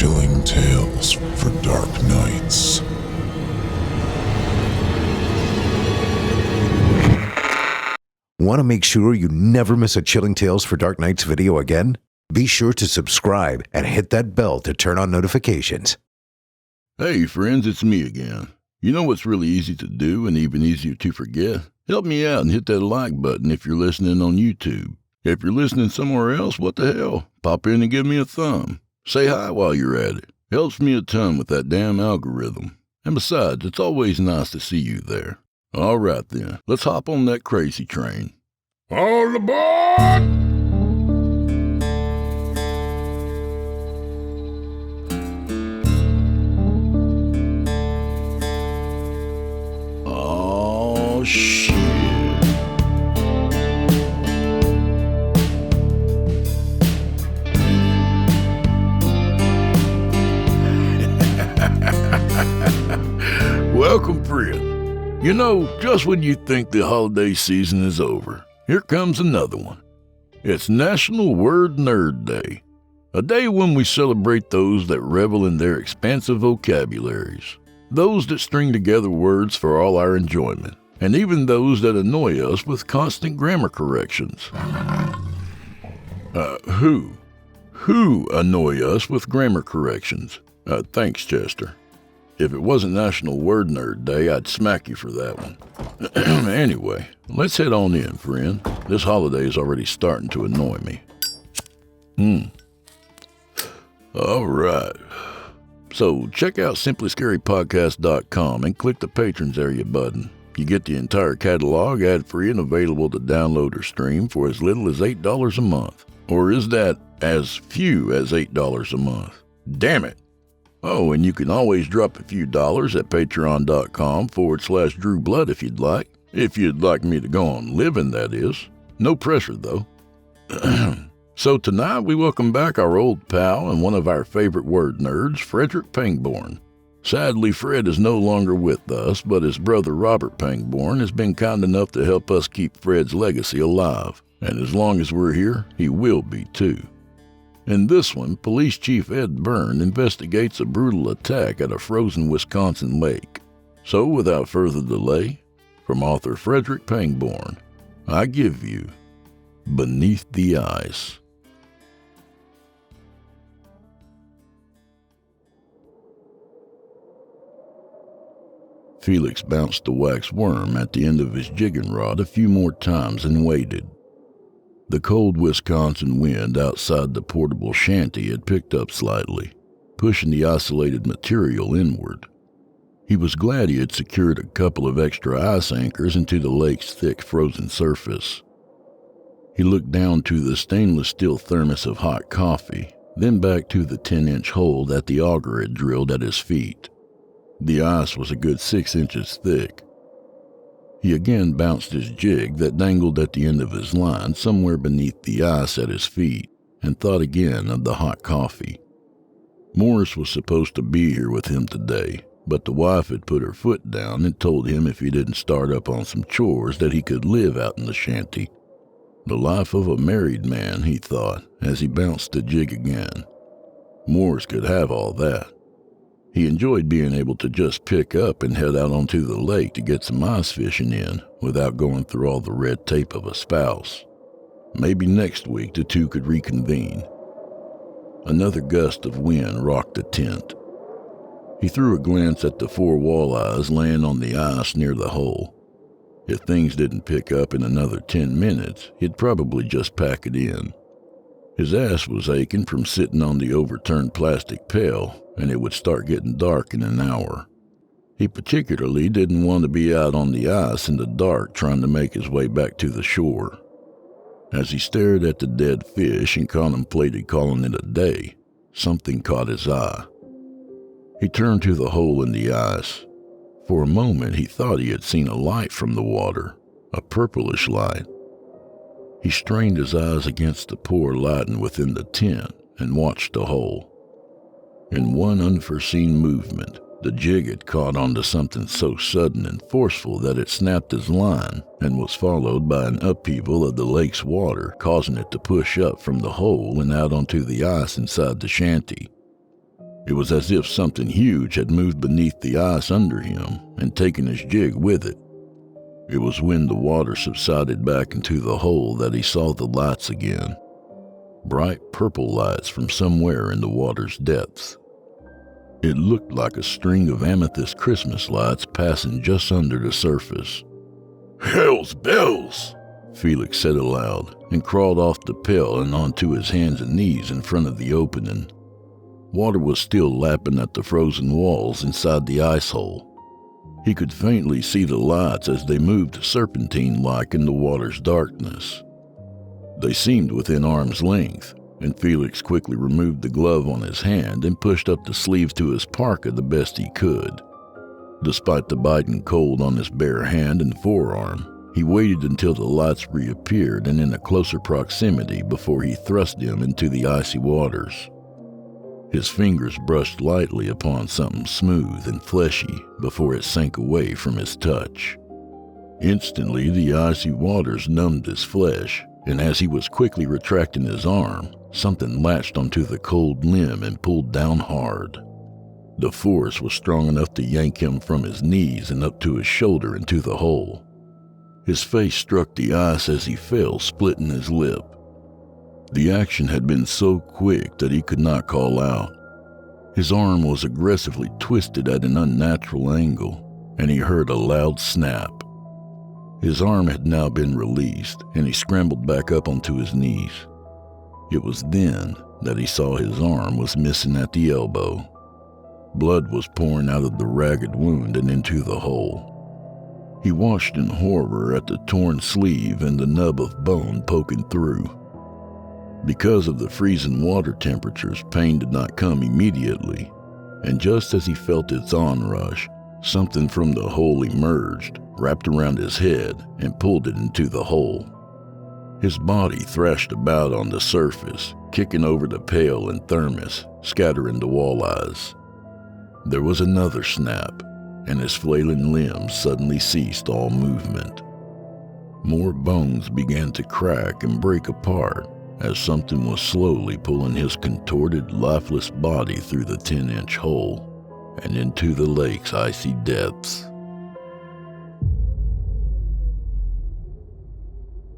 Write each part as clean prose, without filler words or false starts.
Chilling tales for dark nights. Want to make sure you never miss a Chilling Tales for Dark Nights video again? Be sure to subscribe and hit that bell to turn on notifications. Hey friends, it's me again. You know what's really easy to do and even easier to forget? Help me out and hit that like button if you're listening on YouTube. If you're listening somewhere else, what the hell? Pop in and give me a thumb. Say hi while you're at it. Helps me a ton with that damn algorithm. And besides, it's always nice to see you there. All right then, let's hop on that crazy train. All aboard! Oh, shit. Welcome, friend. You know, just when you think the holiday season is over, here comes another one. It's National Word Nerd Day, a day when we celebrate those that revel in their expansive vocabularies, those that string together words for all our enjoyment, and even those that annoy us with constant grammar corrections. Who annoy us with grammar corrections? Thanks, Chester. If it wasn't National Word Nerd Day, I'd smack you for that one. Anyway, let's head on in, friend. This holiday is already starting to annoy me. All right. So check out simplyscarypodcast.com and click the Patrons area button. You get the entire catalog ad-free and available to download or stream for as little as $8 a month. Or is that as few as $8 a month? Damn it! Oh, and you can always drop a few dollars at patreon.com/DrewBlood if you'd like. If you'd like me to go on living, that is. No pressure, though. So tonight we welcome back our old pal and one of our favorite word nerds, Frederick Pangbourne. Sadly, Fred is no longer with us, but his brother Robert Pangbourne has been kind enough to help us keep Fred's legacy alive. And as long as we're here, he will be too. In this one, Police Chief Ed Byrne investigates a brutal attack at a frozen Wisconsin lake. So without further delay, from author Frederick Pangbourne, I give you Beneath the Ice. Felix bounced the wax worm at the end of his jigging rod a few more times and waited. The cold Wisconsin wind outside the portable shanty had picked up slightly, pushing the isolated material inward. He was glad he had secured a couple of extra ice anchors into the lake's thick frozen surface. He looked down to the stainless steel thermos of hot coffee, then back to the 10-inch hole that the auger had drilled at his feet. The ice was a good 6 inches thick. He again bounced his jig that dangled at the end of his line somewhere beneath the ice at his feet, and thought again of the hot coffee. Morris was supposed to be here with him today, but the wife had put her foot down and told him if he didn't start up on some chores that he could live out in the shanty. The life of a married man, he thought, as he bounced the jig again. Morris could have all that. He enjoyed being able to just pick up and head out onto the lake to get some ice fishing in without going through all the red tape of a spouse. Maybe next week the two could reconvene. Another gust of wind rocked the tent. He threw a glance at the 4 walleyes laying on the ice near the hole. If things didn't pick up in another 10 minutes, he'd probably just pack it in. His ass was aching from sitting on the overturned plastic pail, and it would start getting dark in an hour. He particularly didn't want to be out on the ice in the dark trying to make his way back to the shore. As he stared at the dead fish and contemplated calling it a day, something caught his eye. He turned to the hole in the ice. For a moment he thought he had seen a light from the water, a purplish light. He strained his eyes against the poor lighting within the tent and watched the hole. In one unforeseen movement, the jig had caught onto something so sudden and forceful that it snapped his line and was followed by an upheaval of the lake's water, causing it to push up from the hole and out onto the ice inside the shanty. It was as if something huge had moved beneath the ice under him and taken his jig with it. It was when the water subsided back into the hole that he saw the lights again. Bright purple lights from somewhere in the water's depths. It looked like a string of amethyst Christmas lights passing just under the surface. "Hell's bells!" Felix said aloud and crawled off the pail and onto his hands and knees in front of the opening. Water was still lapping at the frozen walls inside the ice hole. He could faintly see the lights as they moved serpentine-like in the water's darkness. They seemed within arm's length, and Felix quickly removed the glove on his hand and pushed up the sleeves to his parka the best he could. Despite the biting cold on his bare hand and forearm, he waited until the lights reappeared and in a closer proximity before he thrust them into the icy waters. His fingers brushed lightly upon something smooth and fleshy before it sank away from his touch. Instantly, the icy waters numbed his flesh, and as he was quickly retracting his arm, something latched onto the cold limb and pulled down hard. The force was strong enough to yank him from his knees and up to his shoulder into the hole. His face struck the ice as he fell, splitting his lip. The action had been so quick that he could not call out. His arm was aggressively twisted at an unnatural angle, and he heard a loud snap. His arm had now been released, and he scrambled back up onto his knees. It was then that he saw his arm was missing at the elbow. Blood was pouring out of the ragged wound and into the hole. He watched in horror at the torn sleeve and the nub of bone poking through. Because of the freezing water temperatures, pain did not come immediately, and just as he felt its onrush, something from the hole emerged, wrapped around his head, and pulled it into the hole. His body thrashed about on the surface, kicking over the pail and thermos, scattering the walleyes. There was another snap, and his flailing limbs suddenly ceased all movement. More bones began to crack and break apart as something was slowly pulling his contorted, lifeless body through the 10-inch hole and into the lake's icy depths.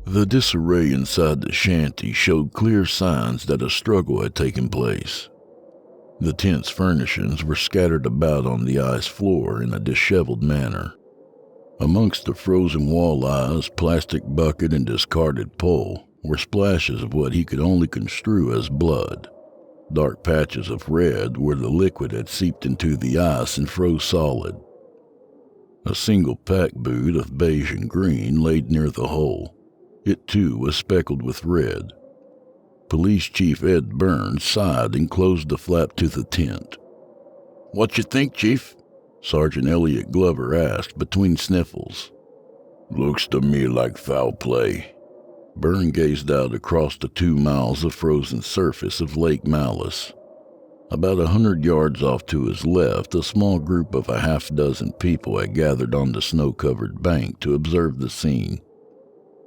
The disarray inside the shanty showed clear signs that a struggle had taken place. The tent's furnishings were scattered about on the ice floor in a disheveled manner. Amongst the frozen walleyes, plastic bucket, and discarded pole were splashes of what he could only construe as blood, dark patches of red where the liquid had seeped into the ice and froze solid. A single pack boot of beige and green laid near the hole. It too was speckled with red. Police Chief Ed Burns sighed and closed the flap to the tent. "What you think, Chief?" Sergeant Elliot Glover asked between sniffles. "Looks to me like foul play." Byrne gazed out across the 2 miles of frozen surface of Lake Malice. About 100 yards off to his left, a small group of a half-dozen people had gathered on the snow-covered bank to observe the scene.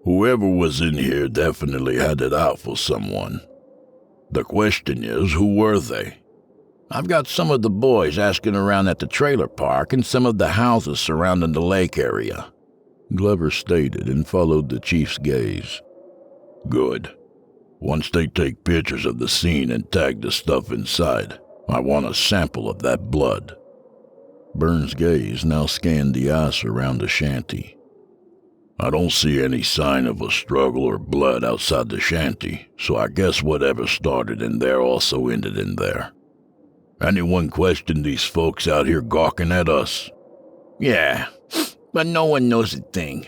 "Whoever was in here definitely had it out for someone. The question is, who were they?" "I've got some of the boys asking around at the trailer park and some of the houses surrounding the lake area," Glover stated and followed the chief's gaze. "Good. Once they take pictures of the scene and tag the stuff inside, I want a sample of that blood." Burns' gaze now scanned the ice around the shanty. "I don't see any sign of a struggle or blood outside the shanty, so I guess whatever started in there also ended in there. Anyone question these folks out here gawking at us?" "Yeah, but no one knows a thing.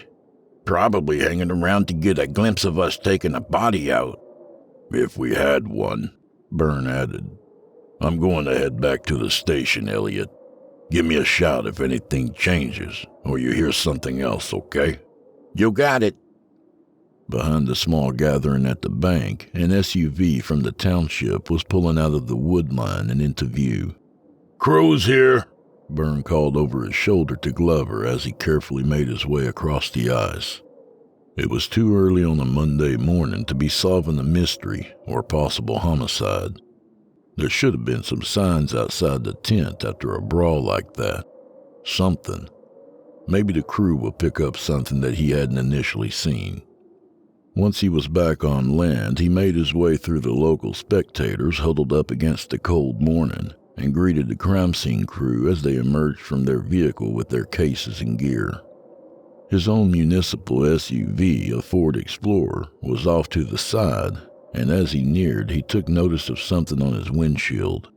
Probably hanging around to get a glimpse of us taking a body out." "If we had one," Byrne added. "I'm going to head back to the station, Elliot. Give me a shout if anything changes, or you hear something else, okay?" "You got it." Behind the small gathering at the bank, an SUV from the township was pulling out of the wood line and into view. "Crew's here," Byrne called over his shoulder to Glover as he carefully made his way across the ice. It was too early on a Monday morning to be solving a mystery or possible homicide. There should have been some signs outside the tent after a brawl like that. Something. Maybe the crew will pick up something that he hadn't initially seen. Once he was back on land, he made his way through the local spectators huddled up against the cold morning and greeted the crime scene crew as they emerged from their vehicle with their cases and gear. His own municipal SUV, a Ford Explorer, was off to the side, and as he neared, he took notice of something on his windshield.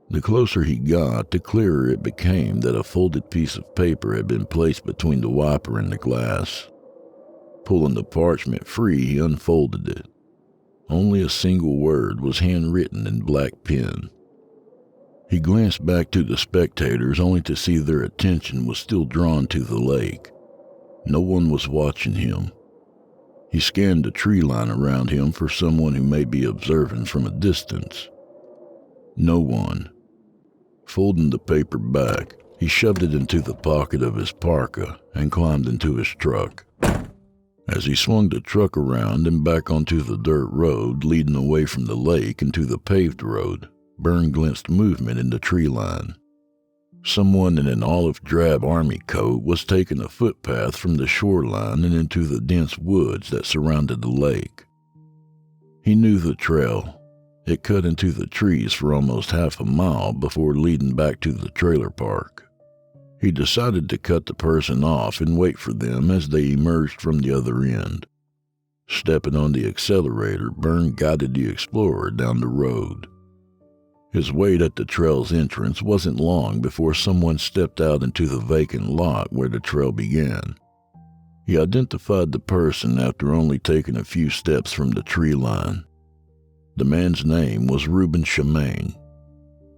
The closer he got, the clearer it became that a folded piece of paper had been placed between the wiper and the glass. Pulling the parchment free, he unfolded it. Only a single word was handwritten in black pen. He glanced back to the spectators only to see their attention was still drawn to the lake. No one was watching him. He scanned the tree line around him for someone who may be observing from a distance. No one. Folding the paper back, he shoved it into the pocket of his parka and climbed into his truck. As he swung the truck around and back onto the dirt road leading away from the lake into the paved road, Byrne glimpsed movement in the tree line. Someone in an olive-drab army coat was taking a footpath from the shoreline and into the dense woods that surrounded the lake. He knew the trail. It cut into the trees for almost half a mile before leading back to the trailer park. He decided to cut the person off and wait for them as they emerged from the other end. Stepping on the accelerator, Byrne guided the Explorer down the road. His wait at the trail's entrance wasn't long before someone stepped out into the vacant lot where the trail began. He identified the person after only taking a few steps from the tree line. The man's name was Reuben Shemaine.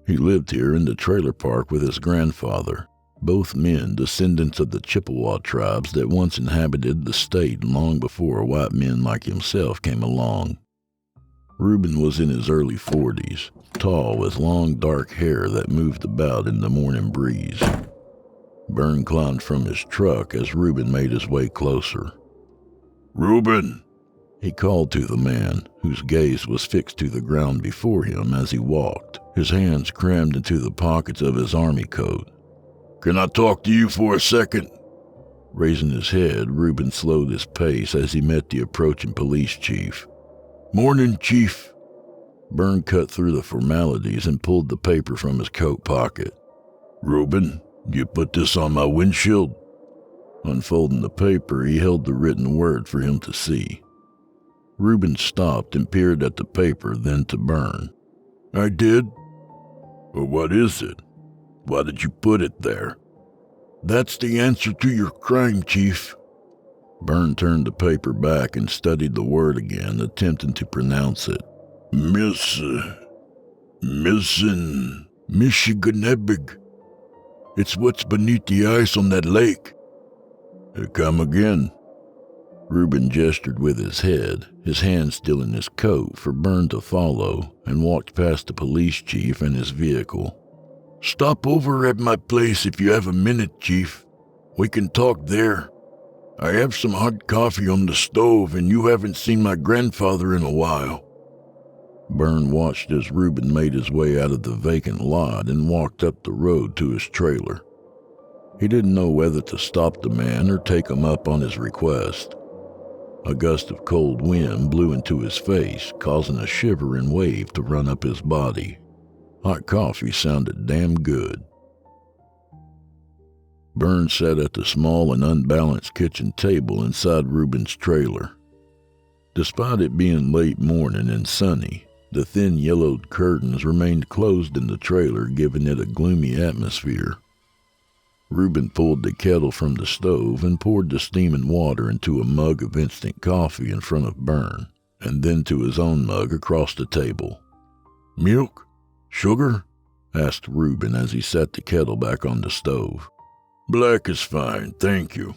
He lived here in the trailer park with his grandfather, both men descendants of the Chippewa tribes that once inhabited the state long before white men like himself came along. Reuben was in his early 40s, tall with long dark hair that moved about in the morning breeze. Byrne climbed from his truck as Reuben made his way closer. "Reuben!" he called to the man, whose gaze was fixed to the ground before him as he walked, his hands crammed into the pockets of his army coat. "Can I talk to you for a second?" Raising his head, Reuben slowed his pace as he met the approaching police chief. "Morning, Chief." Byrne cut through the formalities and pulled the paper from his coat pocket. "Reuben, you put this on my windshield?" Unfolding the paper, he held the written word for him to see. Reuben stopped and peered at the paper, then to Byrne. "I did." "Well, what is it? Why did you put it there?" "That's the answer to your crime, Chief." Byrne turned the paper back and studied the word again, attempting to pronounce it. Michiganebig. It's what's beneath the ice on that lake." "Come again." Reuben gestured with his head, his hand still in his coat, for Byrne to follow, and walked past the police chief and his vehicle. "Stop over at my place if you have a minute, Chief. We can talk there. I have some hot coffee on the stove, and you haven't seen my grandfather in a while." Byrne watched as Reuben made his way out of the vacant lot and walked up the road to his trailer. He didn't know whether to stop the man or take him up on his request. A gust of cold wind blew into his face, causing a shiver and wave to run up his body. Hot coffee sounded damn good. Byrne sat at the small and unbalanced kitchen table inside Reuben's trailer. Despite it being late morning and sunny, the thin yellowed curtains remained closed in the trailer, giving it a gloomy atmosphere. Reuben pulled the kettle from the stove and poured the steaming water into a mug of instant coffee in front of Byrne, and then to his own mug across the table. "Milk? Sugar?" asked Reuben as he set the kettle back on the stove. "Black is fine, thank you."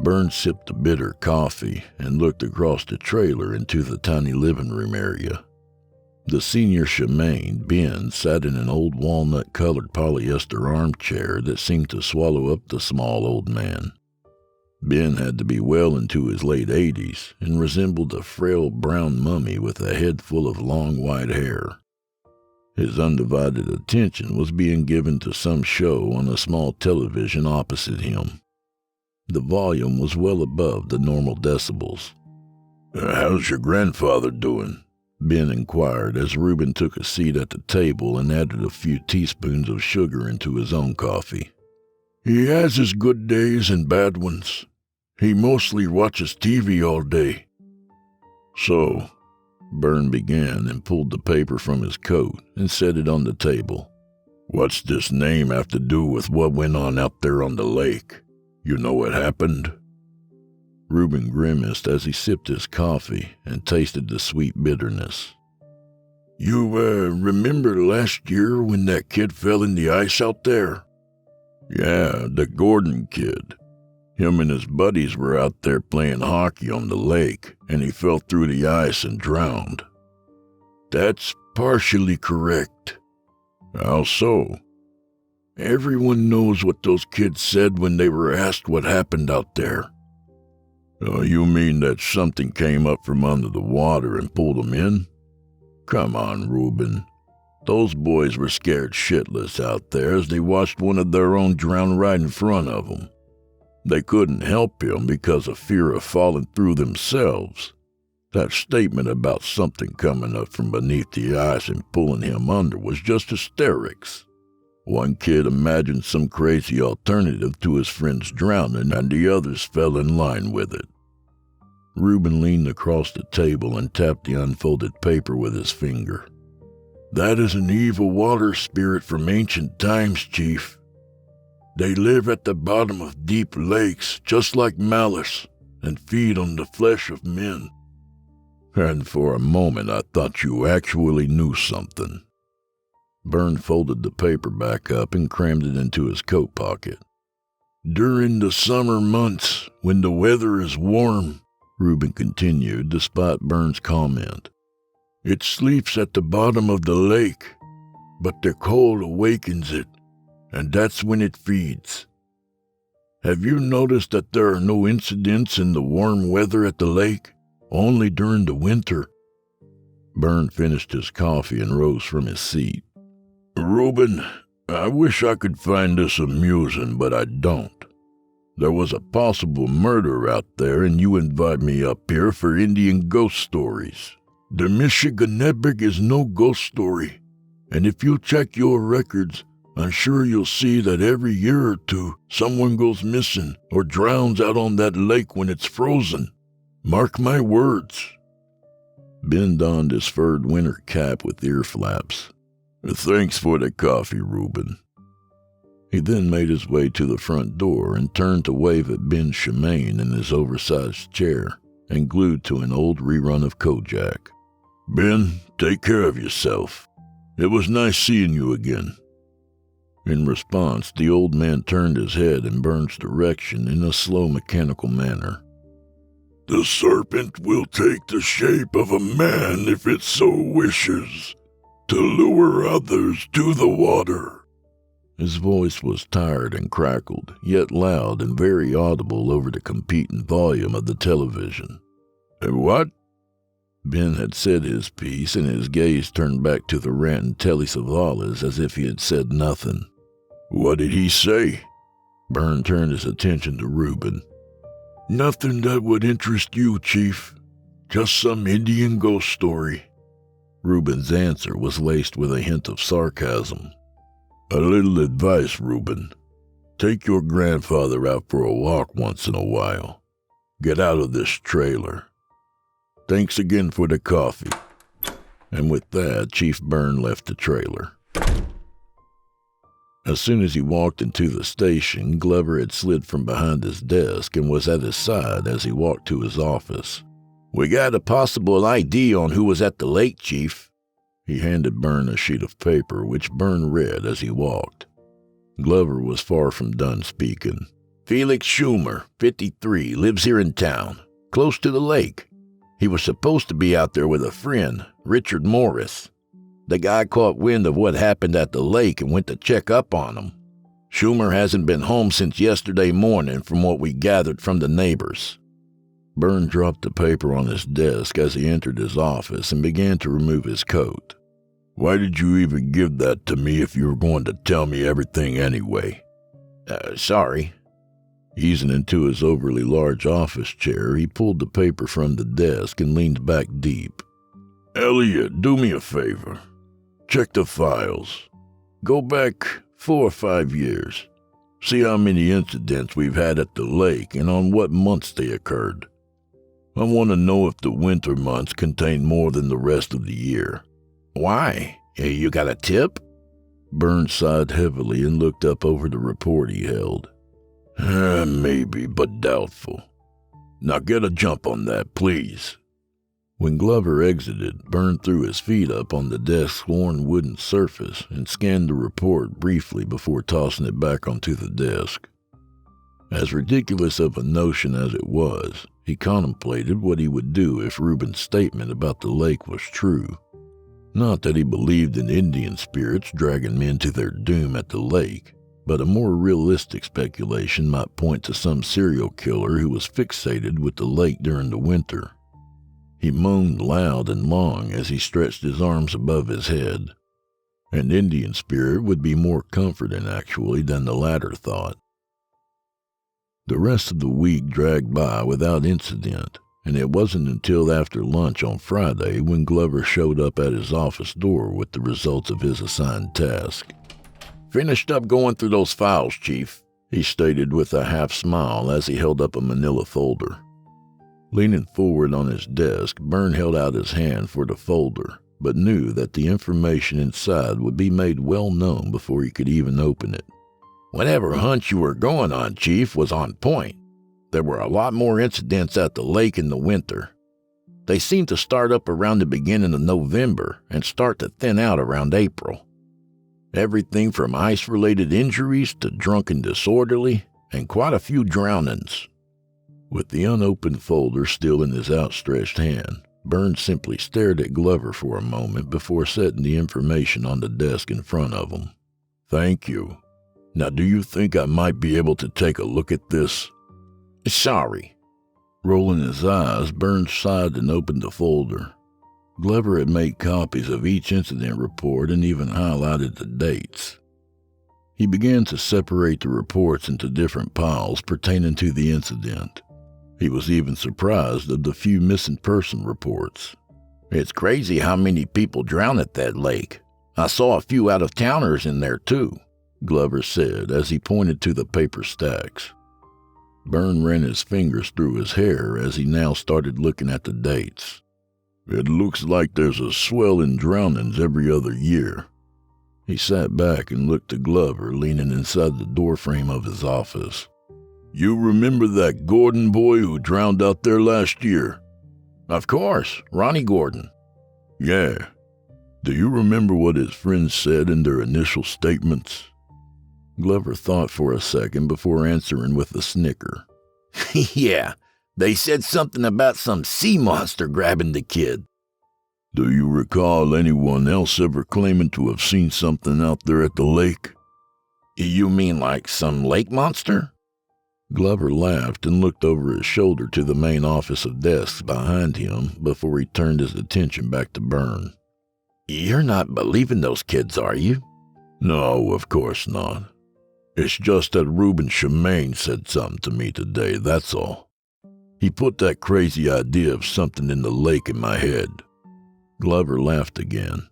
Byrne sipped the bitter coffee and looked across the trailer into the tiny living room area. The senior Shemaine, Ben, sat in an old walnut-colored polyester armchair that seemed to swallow up the small old man. Ben had to be well into his late 80s and resembled a frail brown mummy with a head full of long white hair. His undivided attention was being given to some show on a small television opposite him. The volume was well above the normal decibels. "How's your grandfather doing?" Ben inquired as Reuben took a seat at the table and added a few teaspoons of sugar into his own coffee. "He has his good days and bad ones. He mostly watches TV all day." "So," Byrne began and pulled the paper from his coat and set it on the table. "What's this name have to do with what went on out there on the lake? You know what happened?" Reuben grimaced as he sipped his coffee and tasted the sweet bitterness. "You, remember last year when that kid fell in the ice out there?" "Yeah, the Gordon kid. Him and his buddies were out there playing hockey on the lake, and he fell through the ice and drowned." "That's partially correct." "How so?" "Everyone knows what those kids said when they were asked what happened out there." "Oh, you mean that something came up from under the water and pulled them in?" "Come on, Reuben. Those boys were scared shitless out there as they watched one of their own drown right in front of them. They couldn't help him because of fear of falling through themselves. That statement about something coming up from beneath the ice and pulling him under was just hysterics. One kid imagined some crazy alternative to his friend's drowning, and the others fell in line with it." Reuben leaned across the table and tapped the unfolded paper with his finger. "That is an evil water spirit from ancient times, Chief. They live at the bottom of deep lakes, just like Malice, and feed on the flesh of men." "And for a moment I thought you actually knew something." Byrne folded the paper back up and crammed it into his coat pocket. "During the summer months, when the weather is warm," Reuben continued despite Byrne's comment, "it sleeps at the bottom of the lake, but the cold awakens it, and that's when it feeds. Have you noticed that there are no incidents in the warm weather at the lake, only during the winter?" Byrne finished his coffee and rose from his seat. "Reuben, I wish I could find this amusing, but I don't. There was a possible murder out there, and you invite me up here for Indian ghost stories. The Michigan Epic is no ghost story, and if you check your records, I'm sure you'll see that every year or two, someone goes missing or drowns out on that lake when it's frozen. Mark my words." Ben donned his furred winter cap with ear flaps. "Thanks for the coffee, Reuben." He then made his way to the front door and turned to wave at Ben Shemaine in his oversized chair and glued to an old rerun of Kojak. "Ben, take care of yourself. It was nice seeing you again." In response, the old man turned his head in Byrne's direction in a slow mechanical manner. "The serpent will take the shape of a man if it so wishes, to lure others to the water." His voice was tired and crackled, yet loud and very audible over the competing volume of the television. "What?" Ben had said his piece, and his gaze turned back to the ranting Telly Savalas as if he had said nothing. "What did he say?" Byrne turned his attention to Reuben. "Nothing that would interest you, Chief. Just some Indian ghost story." Reuben's answer was laced with a hint of sarcasm. "A little advice, Reuben. Take your grandfather out for a walk once in a while. Get out of this trailer. Thanks again for the coffee." And with that, Chief Byrne left the trailer. As soon as he walked into the station, Glover had slid from behind his desk and was at his side as he walked to his office. "We got a possible ID on who was at the lake, Chief." He handed Byrne a sheet of paper, which Byrne read as he walked. Glover was far from done speaking. "Felix Schumer, 53, lives here in town, close to the lake. He was supposed to be out there with a friend, Richard Morris. The guy caught wind of what happened at the lake and went to check up on him. Schumer hasn't been home since yesterday morning from what we gathered from the neighbors." Byrne dropped the paper on his desk as he entered his office and began to remove his coat. Why did you even give that to me if you were going to tell me everything anyway? Sorry. Easing into his overly large office chair, he pulled the paper from the desk and leaned back deep. Elliot, do me a favor. Check the files. Go back 4 or 5 years. See how many incidents we've had at the lake and on what months they occurred. I want to know if the winter months contain more than the rest of the year. Why? You got a tip? Burns sighed heavily and looked up over the report he held. Maybe, but doubtful. Now get a jump on that, please. When Glover exited, Burns threw his feet up on the desk's worn wooden surface and scanned the report briefly before tossing it back onto the desk. As ridiculous of a notion as it was, he contemplated what he would do if Reuben's statement about the lake was true. Not that he believed in Indian spirits dragging men to their doom at the lake, but a more realistic speculation might point to some serial killer who was fixated with the lake during the winter. He moaned loud and long as he stretched his arms above his head. An Indian spirit would be more comforting, actually, than the latter thought. The rest of the week dragged by without incident, and it wasn't until after lunch on Friday when Glover showed up at his office door with the results of his assigned task. Finished up going through those files, Chief, he stated with a half smile as he held up a manila folder. Leaning forward on his desk, Byrne held out his hand for the folder, but knew that the information inside would be made well known before he could even open it. Whatever hunch you were going on, Chief, was on point. There were a lot more incidents at the lake in the winter. They seemed to start up around the beginning of November and start to thin out around April. Everything from ice-related injuries to drunken disorderly, and quite a few drownings. With the unopened folder still in his outstretched hand, Burns simply stared at Glover for a moment before setting the information on the desk in front of him. Thank you. Now, do you think I might be able to take a look at this? Sorry. Rolling his eyes, Burns sighed and opened the folder. Glover had made copies of each incident report and even highlighted the dates. He began to separate the reports into different piles pertaining to the incident. He was even surprised at the few missing person reports. It's crazy how many people drown at that lake. I saw a few out-of-towners in there, too, Glover said as he pointed to the paper stacks. Byrne ran his fingers through his hair as he now started looking at the dates. It looks like there's a swell in drownings every other year. He sat back and looked at Glover leaning inside the doorframe of his office. You remember that Gordon boy who drowned out there last year? Of course, Ronnie Gordon. Yeah. Do you remember what his friends said in their initial statements? Glover thought for a second before answering with a snicker. Yeah, they said something about some sea monster grabbing the kid. Do you recall anyone else ever claiming to have seen something out there at the lake? You mean like some lake monster? Glover laughed and looked over his shoulder to the main office of desks behind him before he turned his attention back to Byrne. You're not believing those kids, are you? No, of course not. It's just that Reuben Shemaine said something to me today, that's all. He put that crazy idea of something in the lake in my head. Glover laughed again.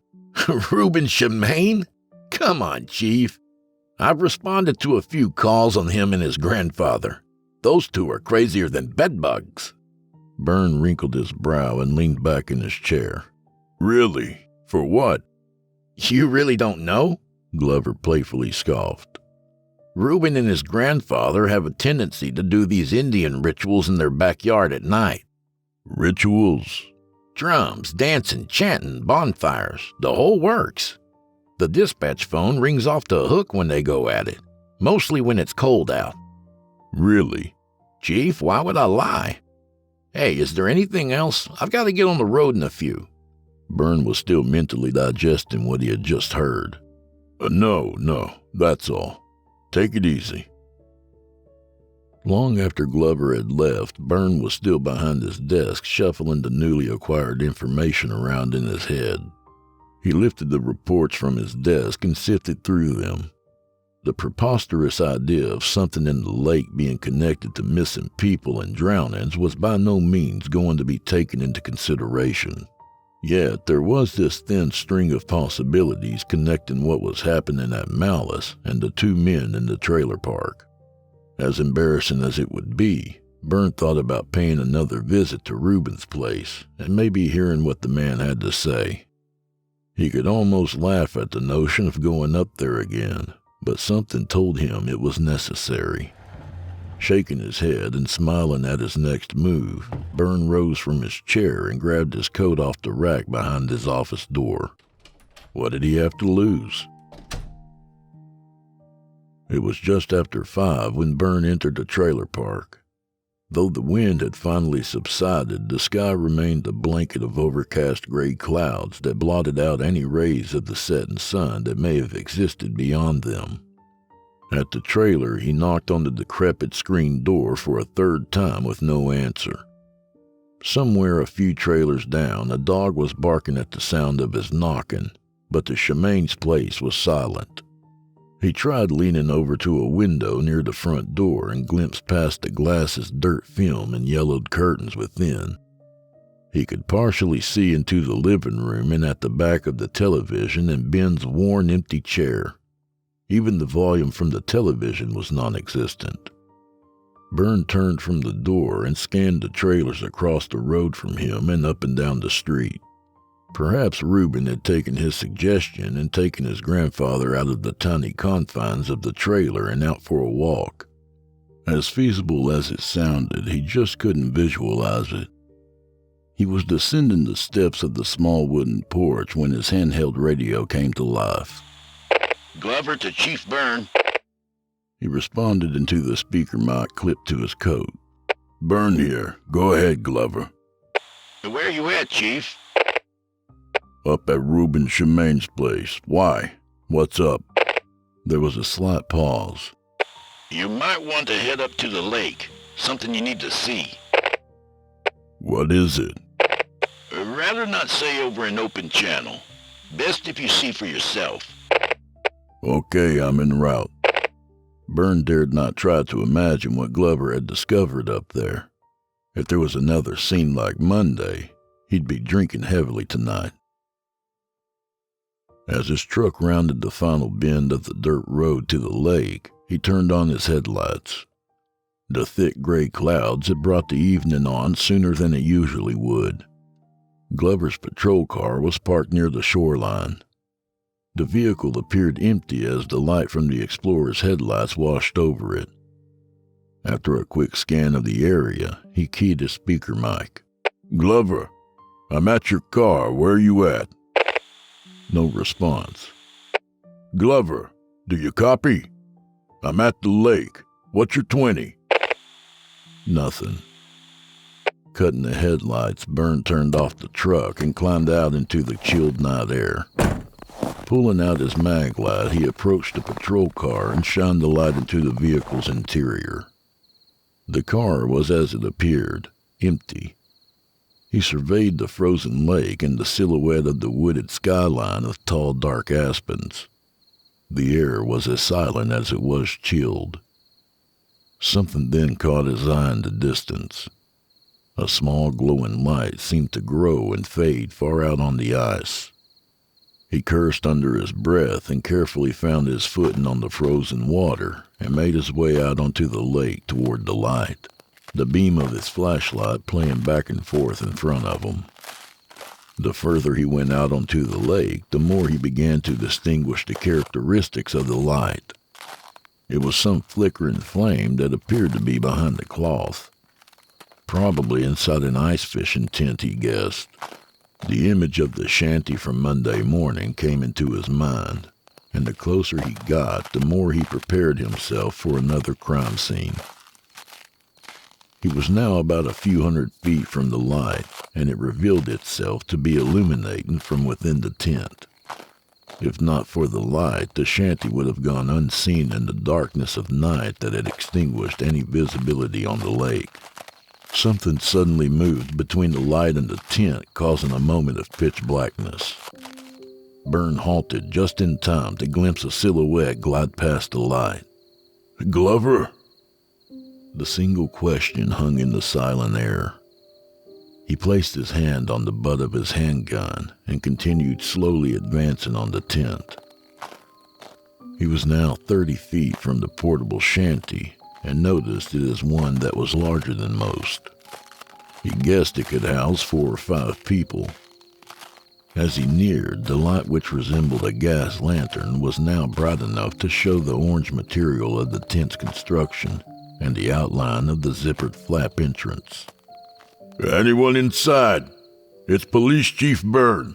Reuben Shemaine? Come on, Chief. I've responded to a few calls on him and his grandfather. Those two are crazier than bedbugs. Byrne wrinkled his brow and leaned back in his chair. Really? For what? You really don't know? Glover playfully scoffed. Reuben and his grandfather have a tendency to do these Indian rituals in their backyard at night. Rituals? Drums, dancing, chanting, bonfires, the whole works. The dispatch phone rings off the hook when they go at it, mostly when it's cold out. Really? Chief, why would I lie? Hey, is there anything else? I've got to get on the road in a few. Byrne was still mentally digesting what he had just heard. No, that's all. Take it easy. Long after Glover had left, Byrne was still behind his desk shuffling the newly acquired information around in his head. He lifted the reports from his desk and sifted through them. The preposterous idea of something in the lake being connected to missing people and drownings was by no means going to be taken into consideration. Yet there was this thin string of possibilities connecting what was happening at Malice and the two men in the trailer park. As embarrassing as it would be, Byrne thought about paying another visit to Reuben's place and maybe hearing what the man had to say. He could almost laugh at the notion of going up there again, but something told him it was necessary. Shaking his head and smiling at his next move, Byrne rose from his chair and grabbed his coat off the rack behind his office door. What did he have to lose? It was just after 5 when Byrne entered the trailer park. Though the wind had finally subsided, the sky remained a blanket of overcast gray clouds that blotted out any rays of the setting sun that may have existed beyond them. At the trailer, he knocked on the decrepit screen door for a third time with no answer. Somewhere a few trailers down, a dog was barking at the sound of his knocking, but the Shemain's place was silent. He tried leaning over to a window near the front door and glimpsed past the glass's dirt film and yellowed curtains within. He could partially see into the living room and at the back of the television and Ben's worn empty chair. Even the volume from the television was non-existent. Byrne turned from the door and scanned the trailers across the road from him and up and down the street. Perhaps Reuben had taken his suggestion and taken his grandfather out of the tiny confines of the trailer and out for a walk. As feasible as it sounded, he just couldn't visualize it. He was descending the steps of the small wooden porch when his handheld radio came to life. Glover to Chief Byrne. He responded into the speaker mic clipped to his coat. Byrne here. Go ahead, Glover. Where you at, Chief? Up at Reuben Shemain's place. Why? What's up? There was a slight pause. You might want to head up to the lake. Something you need to see. What is it? Rather not say over an open channel. Best if you see for yourself. Okay, I'm en route. Byrne dared not try to imagine what Glover had discovered up there. If there was another scene like Monday, he'd be drinking heavily tonight. As his truck rounded the final bend of the dirt road to the lake, he turned on his headlights. The thick gray clouds had brought the evening on sooner than it usually would. Glover's patrol car was parked near the shoreline. The vehicle appeared empty as the light from the Explorer's headlights washed over it. After a quick scan of the area, he keyed his speaker mic. Glover, I'm at your car. Where are you at? No response. Glover, do you copy? I'm at the lake. What's your 20? Nothing. Cutting the headlights, Byrne turned off the truck and climbed out into the chilled night air. Pulling out his mag light, he approached the patrol car and shined the light into the vehicle's interior. The car was as it appeared, empty. He surveyed the frozen lake and the silhouette of the wooded skyline of tall, dark aspens. The air was as silent as it was chilled. Something then caught his eye in the distance. A small glowing light seemed to grow and fade far out on the ice. He cursed under his breath and carefully found his footing on the frozen water and made his way out onto the lake toward the light, the beam of his flashlight playing back and forth in front of him. The further he went out onto the lake, the more he began to distinguish the characteristics of the light. It was some flickering flame that appeared to be behind the cloth. Probably inside an ice fishing tent, he guessed. The image of the shanty from Monday morning came into his mind, and the closer he got, the more he prepared himself for another crime scene. He was now about a few hundred feet from the light, and it revealed itself to be illuminating from within the tent. If not for the light, the shanty would have gone unseen in the darkness of night that had extinguished any visibility on the lake. Something suddenly moved between the light and the tent, causing a moment of pitch blackness. Byrne halted just in time to glimpse a silhouette glide past the light. "Glover?" The single question hung in the silent air. He placed his hand on the butt of his handgun and continued slowly advancing on the tent. He was now 30 feet from the portable shanty and noticed it as one that was larger than most. He guessed it could house 4 or 5 people. As he neared, the light, which resembled a gas lantern, was now bright enough to show the orange material of the tent's construction and the outline of the zippered flap entrance. "Anyone inside? It's Police Chief Byrne."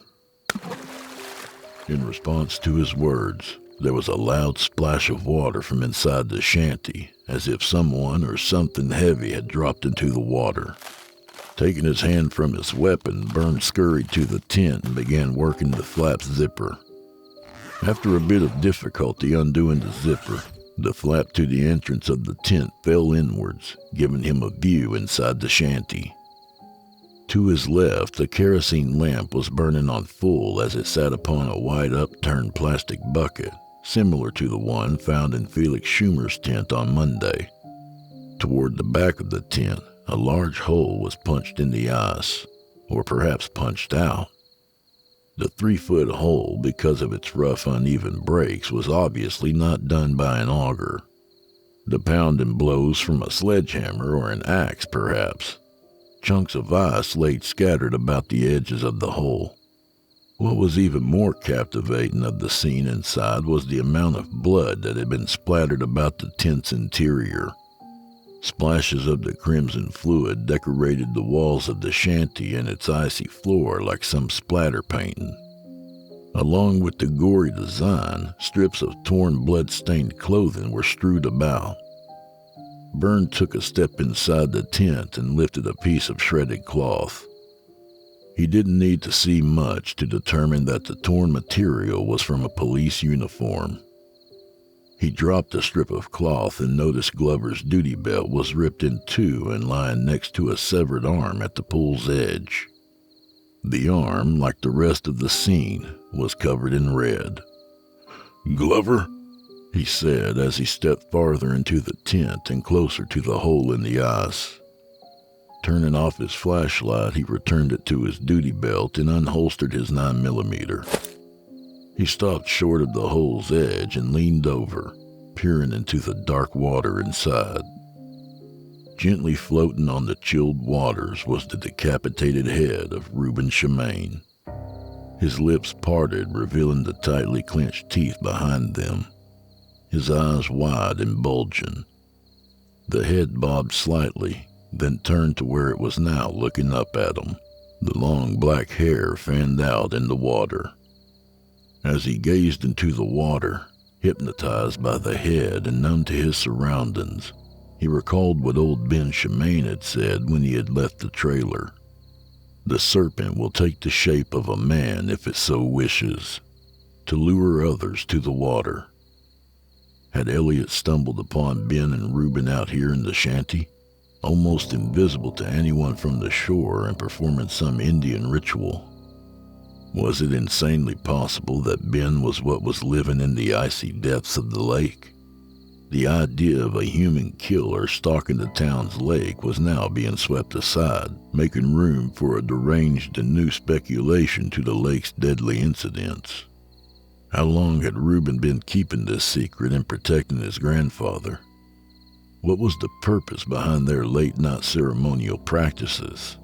In response to his words, there was a loud splash of water from inside the shanty, as if someone or something heavy had dropped into the water. Taking his hand from his weapon, Byrne scurried to the tent and began working the flap zipper. After a bit of difficulty undoing the zipper, the flap to the entrance of the tent fell inwards, giving him a view inside the shanty. To his left, a kerosene lamp was burning on full as it sat upon a wide upturned plastic bucket, similar to the one found in Felix Schumer's tent on Monday. Toward the back of the tent, a large hole was punched in the ice, or perhaps punched out. The 3-foot hole, because of its rough, uneven breaks, was obviously not done by an auger. The pounding blows from a sledgehammer or an axe, perhaps. Chunks of ice laid scattered about the edges of the hole. What was even more captivating of the scene inside was the amount of blood that had been splattered about the tent's interior. Splashes of the crimson fluid decorated the walls of the shanty and its icy floor like some splatter painting. Along with the gory design, strips of torn, blood-stained clothing were strewed about. Byrne took a step inside the tent and lifted a piece of shredded cloth. He didn't need to see much to determine that the torn material was from a police uniform. He dropped a strip of cloth and noticed Glover's duty belt was ripped in 2 and lying next to a severed arm at the pool's edge. The arm, like the rest of the scene, was covered in red. "Glover?" he said as he stepped farther into the tent and closer to the hole in the ice. Turning off his flashlight, he returned it to his duty belt and unholstered his 9mm. He stopped short of the hole's edge and leaned over, peering into the dark water inside. Gently floating on the chilled waters was the decapitated head of Reuben Shemaine. His lips parted, revealing the tightly clenched teeth behind them. His eyes wide and bulging. The head bobbed slightly, then turned to where it was now looking up at him, the long black hair fanned out in the water. As he gazed into the water, hypnotized by the head and numb to his surroundings, he recalled what old Ben Shemaine had said when he had left the trailer. The serpent will take the shape of a man if it so wishes, to lure others to the water. Had Elliot stumbled upon Ben and Reuben out here in the shanty, almost invisible to anyone from the shore and performing some Indian ritual? Was it insanely possible that Ben was what was living in the icy depths of the lake? The idea of a human killer stalking the town's lake was now being swept aside, making room for a deranged and new speculation to the lake's deadly incidents. How long had Reuben been keeping this secret and protecting his grandfather? What was the purpose behind their late-night ceremonial practices?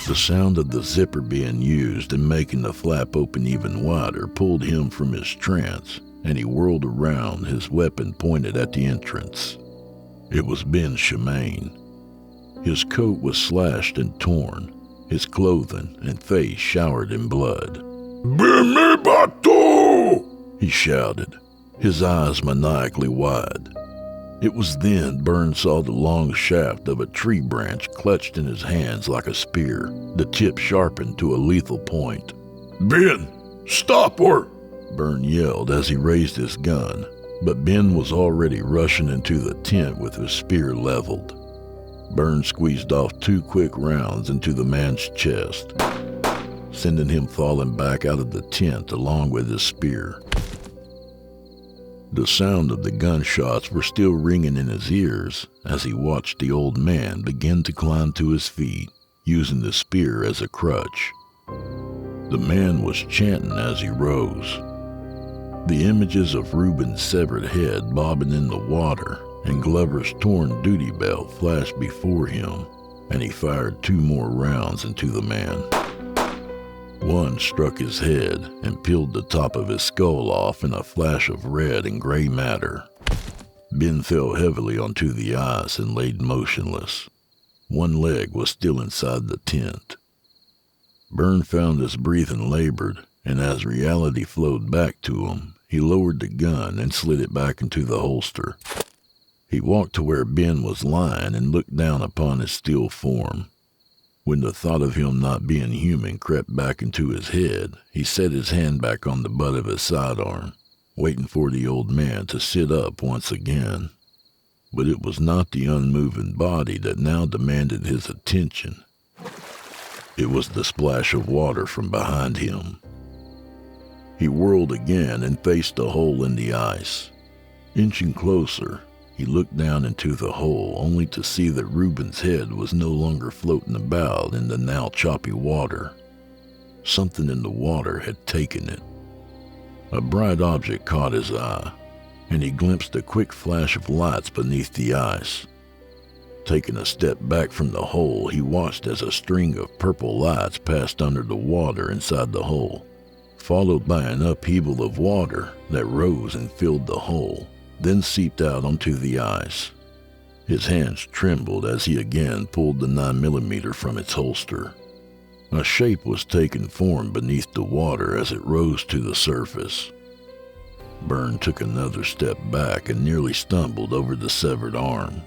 The sound of the zipper being used and making the flap open even wider pulled him from his trance, and he whirled around, his weapon pointed at the entrance. It was Ben Shemaine. His coat was slashed and torn, his clothing and face showered in blood. "Bimi Batu!" he shouted, his eyes maniacally wide. It was then Byrne saw the long shaft of a tree branch clutched in his hands like a spear, the tip sharpened to a lethal point. "Ben, stop or—" Byrne yelled as he raised his gun, but Ben was already rushing into the tent with his spear leveled. Byrne squeezed off 2 quick rounds into the man's chest. sending him falling back out of the tent along with his spear. The sound of the gunshots were still ringing in his ears as he watched the old man begin to climb to his feet, using the spear as a crutch. The man was chanting as he rose. The images of Reuben's severed head bobbing in the water and Glover's torn duty belt flashed before him, and he fired 2 more rounds into the man. One struck his head and peeled the top of his skull off in a flash of red and gray matter. Ben fell heavily onto the ice and laid motionless. One leg was still inside the tent. Byrne found his breathing labored, and as reality flowed back to him, he lowered the gun and slid it back into the holster. He walked to where Ben was lying and looked down upon his still form. When the thought of him not being human crept back into his head, he set his hand back on the butt of his sidearm, waiting for the old man to sit up once again. But it was not the unmoving body that now demanded his attention. It was the splash of water from behind him. He whirled again and faced the hole in the ice. Inching closer, he looked down into the hole only to see that Reuben's head was no longer floating about in the now choppy water. Something in the water had taken it. A bright object caught his eye, and he glimpsed a quick flash of lights beneath the ice. Taking a step back from the hole, he watched as a string of purple lights passed under the water inside the hole, followed by an upheaval of water that rose and filled the hole, then seeped out onto the ice. His hands trembled as he again pulled the 9mm from its holster. A shape was taking form beneath the water as it rose to the surface. Byrne took another step back and nearly stumbled over the severed arm.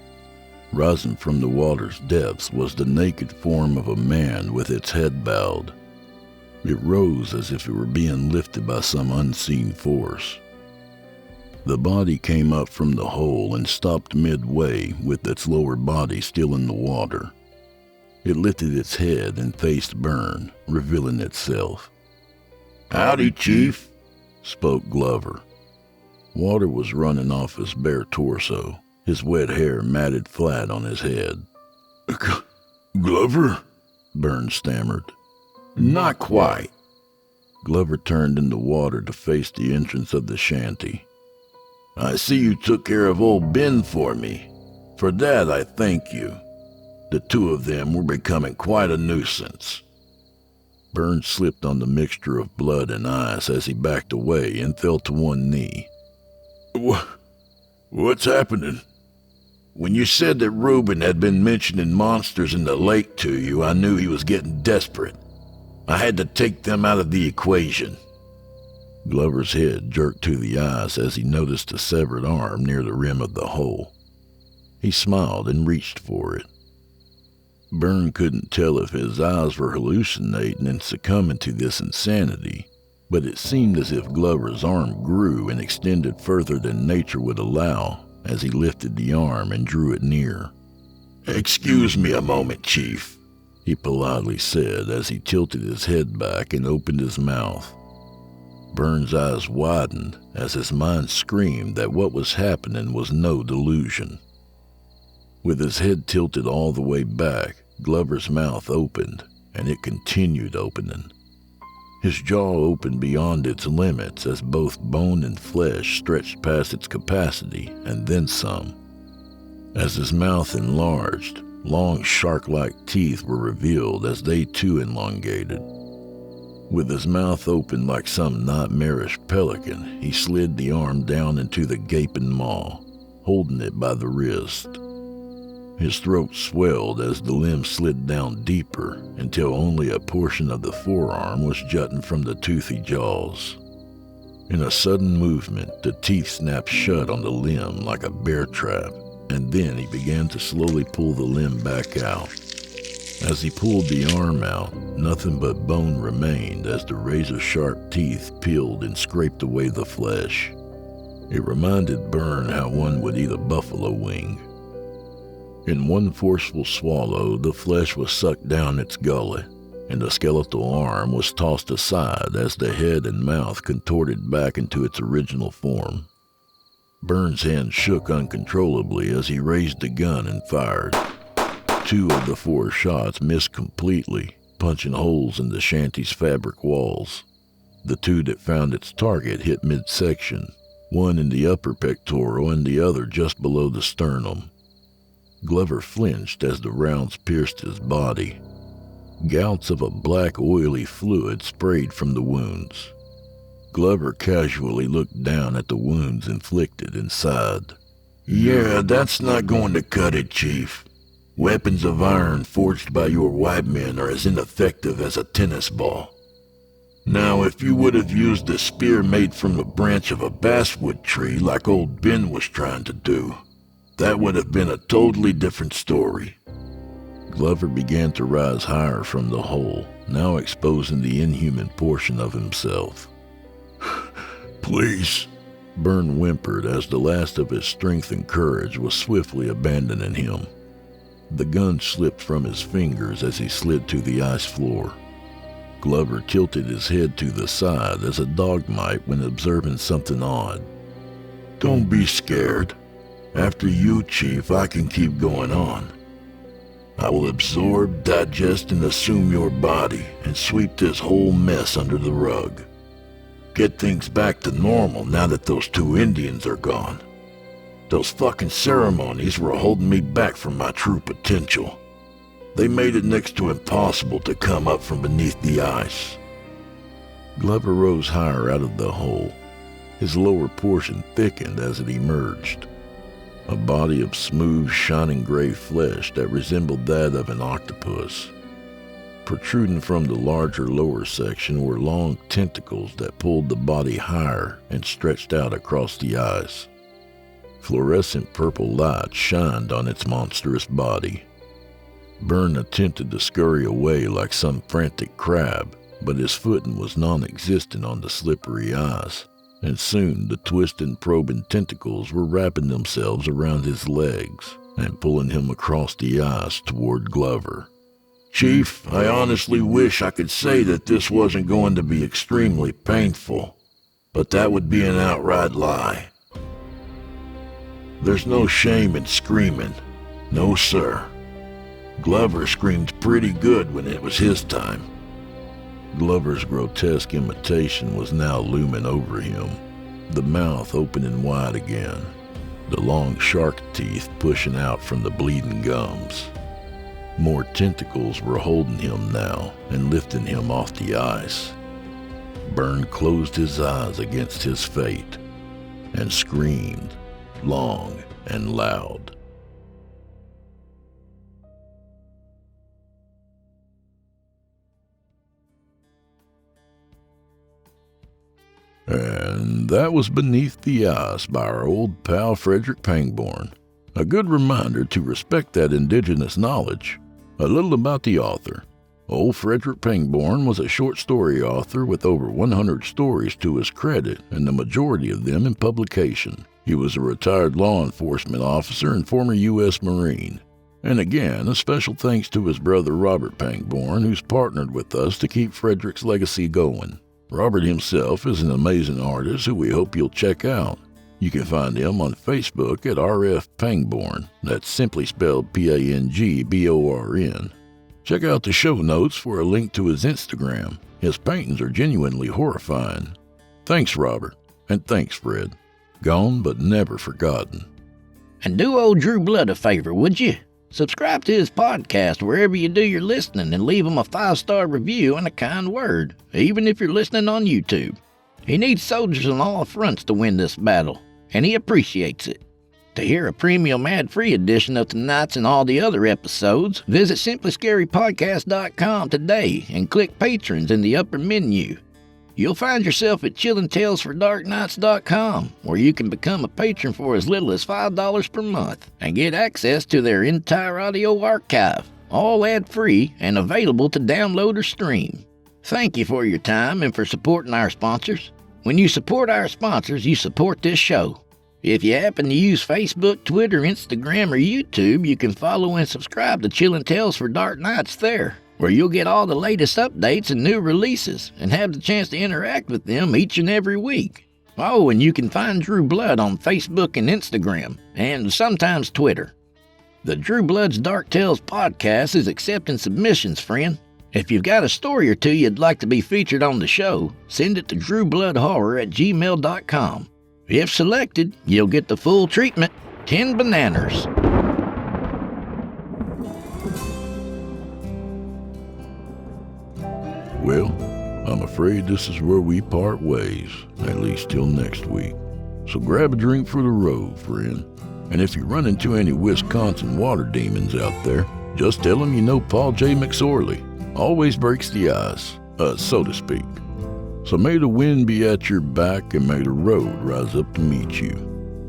Rising from the water's depths was the naked form of a man with its head bowed. It rose as if it were being lifted by some unseen force. The body came up from the hole and stopped midway with its lower body still in the water. It lifted its head and faced Byrne, revealing itself. "Howdy, Chief," spoke Glover. Water was running off his bare torso, his wet hair matted flat on his head. Glover? Byrne stammered. "Not quite." Glover turned in the water to face the entrance of the shanty. "I see you took care of old Ben for me. For that, I thank you. The 2 of them were becoming quite a nuisance." Byrne slipped on the mixture of blood and ice as he backed away and fell to one knee. What's happening? When you said that Reuben had been mentioning monsters in the lake to you, I knew he was getting desperate. I had to take them out of the equation. Glover's head jerked to the ice as he noticed a severed arm near the rim of the hole. He smiled and reached for it. Byrne couldn't tell if his eyes were hallucinating and succumbing to this insanity, but it seemed as if Glover's arm grew and extended further than nature would allow as he lifted the arm and drew it near. "Excuse me a moment, Chief," he politely said as he tilted his head back and opened his mouth. Byrne's eyes widened as his mind screamed that what was happening was no delusion. With his head tilted all the way back, Glover's mouth opened, and it continued opening. His jaw opened beyond its limits as both bone and flesh stretched past its capacity, and then some. As his mouth enlarged, long shark-like teeth were revealed as they too elongated. With his mouth open like some nightmarish pelican, he slid the arm down into the gaping maw, holding it by the wrist. His throat swelled as the limb slid down deeper until only a portion of the forearm was jutting from the toothy jaws. In a sudden movement, the teeth snapped shut on the limb like a bear trap, and then he began to slowly pull the limb back out. As he pulled the arm out, nothing but bone remained as the razor-sharp teeth peeled and scraped away the flesh. It reminded Byrne how one would eat a buffalo wing. In one forceful swallow, the flesh was sucked down its gullet, and the skeletal arm was tossed aside as the head and mouth contorted back into its original form. Burns' hand shook uncontrollably as he raised the gun and fired. 2 of the 4 shots missed completely, punching holes in the shanty's fabric walls. The 2 that found its target hit midsection, one in the upper pectoral and the other just below the sternum. Glover flinched as the rounds pierced his body. Gouts of a black oily fluid sprayed from the wounds. Glover casually looked down at the wounds inflicted and sighed. "Yeah, that's not going to cut it, Chief. Weapons of iron forged by your white men are as ineffective as a tennis ball. Now, if you would have used a spear made from the branch of a basswood tree like old Ben was trying to do, that would have been a totally different story." Glover began to rise higher from the hole, now exposing the inhuman portion of himself. "Please," Byrne whimpered as the last of his strength and courage was swiftly abandoning him. The gun slipped from his fingers as he slid to the ice floor. Glover tilted his head to the side as a dog might when observing something odd. "Don't be scared. After you, Chief, I can keep going on. I will absorb, digest, and assume your body and sweep this whole mess under the rug. Get things back to normal now that those 2 Indians are gone. Those fucking ceremonies were holding me back from my true potential. They made it next to impossible to come up from beneath the ice." Glover rose higher out of the hole. His lower portion thickened as it emerged. A body of smooth, shining gray flesh that resembled that of an octopus. Protruding from the larger lower section were long tentacles that pulled the body higher and stretched out across the ice. Fluorescent purple light shined on its monstrous body. Byrne attempted to scurry away like some frantic crab, but his footing was non-existent on the slippery ice, and soon the twisting, probing tentacles were wrapping themselves around his legs and pulling him across the ice toward Glover. "Chief, I honestly wish I could say that this wasn't going to be extremely painful, but that would be an outright lie. There's no shame in screaming. No, sir. Glover screamed pretty good when it was his time." Glover's grotesque imitation was now looming over him, the mouth opening wide again, the long shark teeth pushing out from the bleeding gums. More tentacles were holding him now and lifting him off the ice. Byrne closed his eyes against his fate and screamed, long and loud. And that was Beneath the Ice by our old pal Frederick Pangbourne. A good reminder to respect that indigenous knowledge. A little about the author. Old Frederick Pangbourne was a short story author with over 100 stories to his credit, and the majority of them in publication. He was a retired law enforcement officer and former U.S. Marine. And again, a special thanks to his brother Robert Pangbourne, who's partnered with us to keep Frederick's legacy going. Robert himself is an amazing artist who we hope you'll check out. You can find him on Facebook at RF Pangbourne. That's simply spelled Pangborn. Check out the show notes for a link to his Instagram. His paintings are genuinely horrifying. Thanks, Robert, and thanks, Fred. Gone but never forgotten. And do old Drew Blood a favor, would you? Subscribe to his podcast wherever you do your listening and leave him a 5-star review and a kind word, even if you're listening on YouTube. He needs soldiers on all fronts to win this battle, and he appreciates it. To hear a premium ad-free edition of tonight's and all the other episodes, visit simplyscarypodcast.com today and click Patrons in the upper menu. You'll find yourself at chillingtalesfordarknights.com, where you can become a patron for as little as $5 per month and get access to their entire audio archive, all ad-free and available to download or stream. Thank you for your time and for supporting our sponsors. When you support our sponsors, you support this show. If you happen to use Facebook, Twitter, Instagram, or YouTube, you can follow and subscribe to Chillin' Tales for Dark Nights there, where you'll get all the latest updates and new releases and have the chance to interact with them each and every week. Oh, and you can find Drew Blood on Facebook and Instagram, and sometimes Twitter. The Drew Blood's Dark Tales podcast is accepting submissions, friend. If you've got a story or two you'd like to be featured on the show, send it to drewbloodhorror@gmail.com. If selected, you'll get the full treatment, 10 bananas. Well, I'm afraid this is where we part ways, at least till next week. So grab a drink for the road, friend. And if you run into any Wisconsin water demons out there, just tell them you know Paul J. McSorley. Always breaks the ice, so to speak. So may the wind be at your back and may the road rise up to meet you.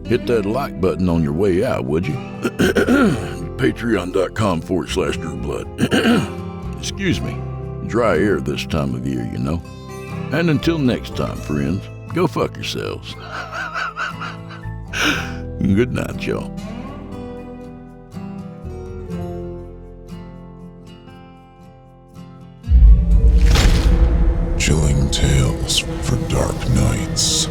Hit that like button on your way out, would you? Patreon.com/DrewBlood. Excuse me. Dry air this time of year, you know. And until next time, friends, go fuck yourselves. Good night, y'all. Chilling tales for dark nights.